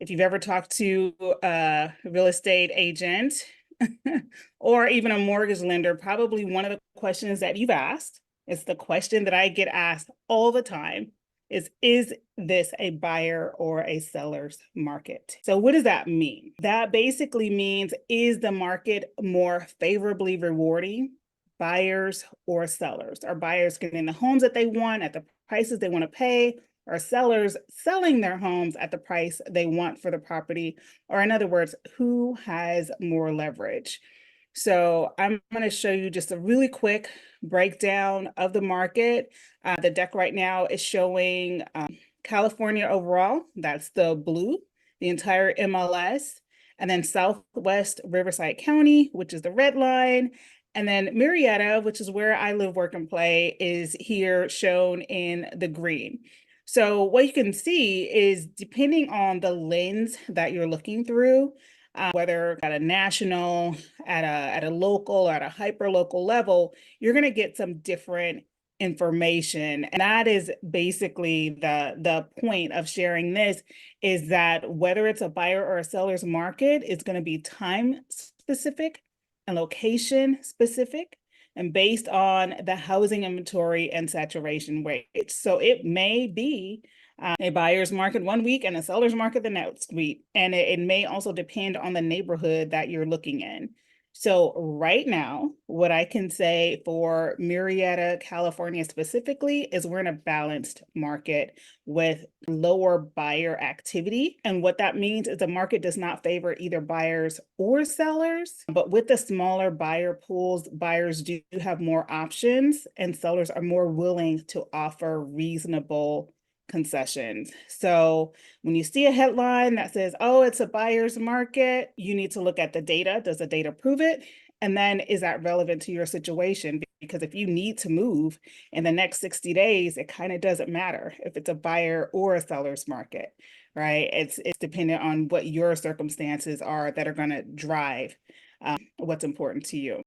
If you've ever talked to a real estate agent or even a mortgage lender, probably one of the questions that you've asked, it's the question that I get asked all the time, is this a buyer or a seller's market? So what does that mean? That basically means, is the market more favorably rewarding buyers or sellers? Are buyers getting the homes that they want at the prices they want to pay? Or sellers selling their homes at the price they want for the property? Or in other words, who has more leverage? So I'm going to show you just a really quick breakdown of the market. The deck right now is showing California overall. That's the blue, the entire MLS. And then Southwest Riverside County, which is the red line. And then Murrieta, which is where I live, work, and play, is here shown in the green. So what you can see is, depending on the lens that you're looking through, whether at a national, at a local, or at a hyper local level, you're going to get some different information. And that is basically the point of sharing this, is that whether it's a buyer or a seller's market, it's going to be time specific and location specific, and based on the housing inventory and saturation rate. So it may be a buyer's market one week and a seller's market the next week. And it may also depend on the neighborhood that you're looking in. So right now, what I can say for Murrieta, California specifically, is we're in a balanced market with lower buyer activity. And what that means is the market does not favor either buyers or sellers. But with the smaller buyer pools, buyers do have more options and sellers are more willing to offer reasonable concessions. So when you see a headline that says, oh, it's a buyer's market, you need to look at the data. Does the data prove it? And then, is that relevant to your situation? Because if you need to move in the next 60 days, it kind of doesn't matter if it's a buyer or a seller's market, right? It's dependent on what your circumstances are that are going to drive what's important to you.